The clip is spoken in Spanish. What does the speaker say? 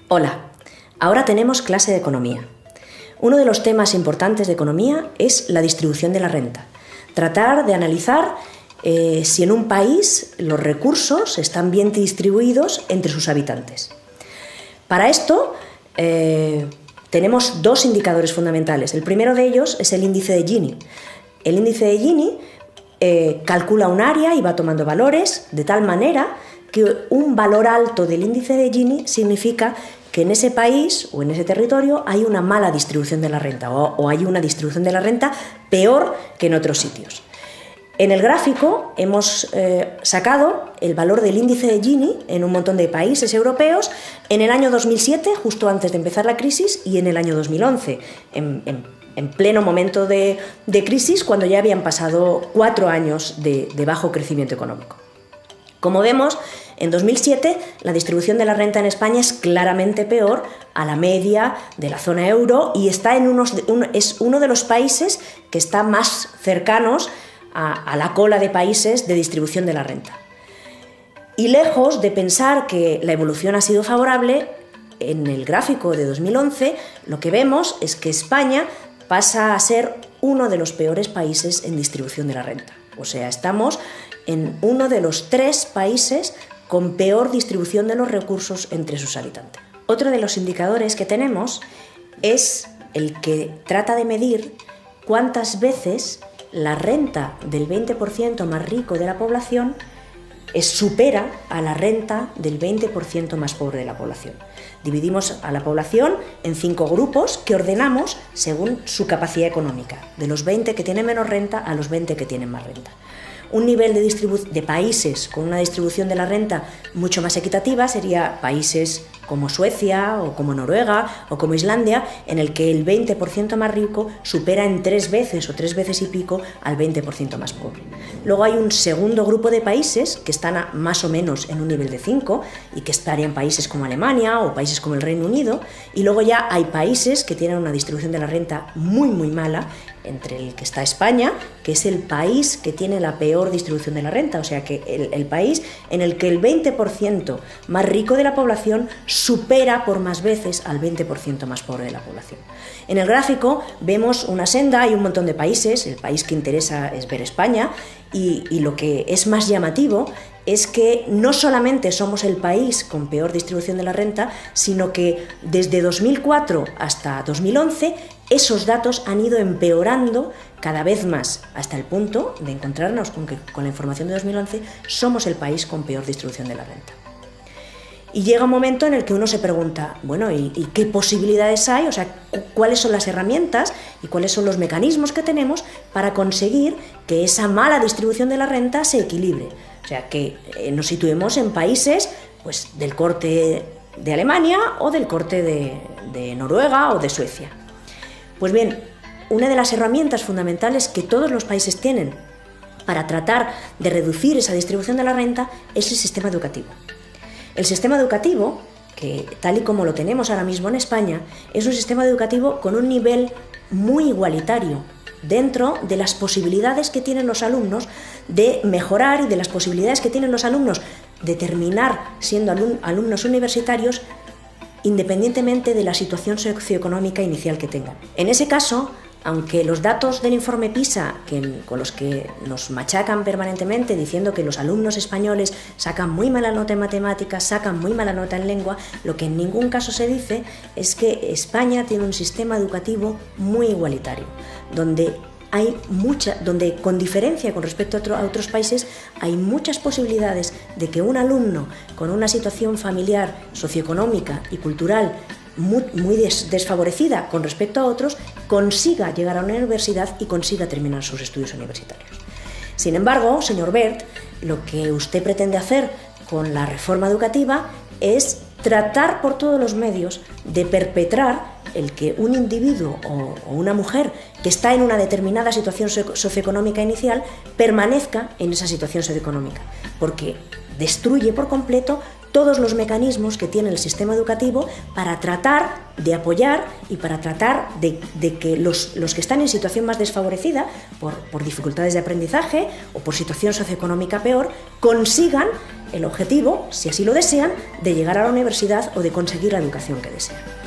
Hola, ahora tenemos clase de economía. Uno de los temas importantes de economía es la distribución de la renta. Tratar de analizar si en un país los recursos están bien distribuidos entre sus habitantes. Para esto tenemos dos indicadores fundamentales. El primero de ellos es el índice de Gini. El índice de Gini calcula un área y va tomando valores de tal manera que un valor alto del índice de Gini significa que en ese país o en ese territorio hay una mala distribución de la renta o hay una distribución de la renta peor que en otros sitios. En el gráfico hemos sacado el valor del índice de Gini en un montón de países europeos en el año 2007, justo antes de empezar la crisis, y en el año 2011, en pleno momento de crisis, cuando ya habían pasado 4 años de bajo crecimiento económico. Como vemos, en 2007 la distribución de la renta en España es claramente peor a la media de la zona euro y está es uno de los países que está más cercanos a la cola de países de distribución de la renta. Y lejos de pensar que la evolución ha sido favorable, en el gráfico de 2011 lo que vemos es que España pasa a ser uno de los peores países en distribución de la renta. O sea, estamos en uno de los 3 países con peor distribución de los recursos entre sus habitantes. Otro de los indicadores que tenemos es el que trata de medir cuántas veces la renta del 20% más rico de la población supera a la renta del 20% más pobre de la población. Dividimos a la población en 5 grupos que ordenamos según su capacidad económica, de los 20 que tienen menos renta a los 20 que tienen más renta. Un nivel de países con una distribución de la renta mucho más equitativa sería países como Suecia o como Noruega o como Islandia, en el que el 20% más rico supera en 3 veces o 3 veces y pico al 20% más pobre. Luego hay un segundo grupo de países que están más o menos en un nivel de 5 y que estarían países como Alemania o países como el Reino Unido, y luego ya hay países que tienen una distribución de la renta muy mala, entre el que está España, que es el país que tiene la peor distribución de la renta, o sea que el país en el que el 20% más rico de la población supera por más veces al 20% más pobre de la población. En el gráfico vemos una senda y un montón de países. El país que interesa es ver España, y lo que es más llamativo es que no solamente somos el país con peor distribución de la renta, sino que desde 2004 hasta 2011 esos datos han ido empeorando cada vez más, hasta el punto de encontrarnos con que con la información de 2011 somos el país con peor distribución de la renta. Y llega un momento en el que uno se pregunta, bueno, ¿y qué posibilidades hay? O sea, ¿cuáles son las herramientas y cuáles son los mecanismos que tenemos para conseguir que esa mala distribución de la renta se equilibre? O sea, que nos situemos en países pues, del corte de Alemania o del corte de Noruega o de Suecia. Pues bien, una de las herramientas fundamentales que todos los países tienen para tratar de reducir esa distribución de la renta es el sistema educativo. El sistema educativo, que tal y como lo tenemos ahora mismo en España, es un sistema educativo con un nivel muy igualitario dentro de las posibilidades que tienen los alumnos de mejorar y de las posibilidades que tienen los alumnos de terminar siendo alumnos universitarios independientemente de la situación socioeconómica inicial que tengan. En ese caso, aunque los datos del informe PISA, con los que nos machacan permanentemente diciendo que los alumnos españoles sacan muy mala nota en matemáticas, sacan muy mala nota en lengua, lo que en ningún caso se dice es que España tiene un sistema educativo muy igualitario, donde con diferencia con respecto a otros países, hay muchas posibilidades de que un alumno con una situación familiar, socioeconómica y cultural muy desfavorecida con respecto a otros, consiga llegar a una universidad y consiga terminar sus estudios universitarios. Sin embargo, señor Wert, lo que usted pretende hacer con la reforma educativa es tratar por todos los medios de perpetrar el que un individuo o una mujer que está en una determinada situación socioeconómica inicial permanezca en esa situación socioeconómica, porque destruye por completo todos los mecanismos que tiene el sistema educativo para tratar de apoyar y para tratar de que los que están en situación más desfavorecida, por dificultades de aprendizaje o por situación socioeconómica peor, consigan el objetivo, si así lo desean, de llegar a la universidad o de conseguir la educación que desean.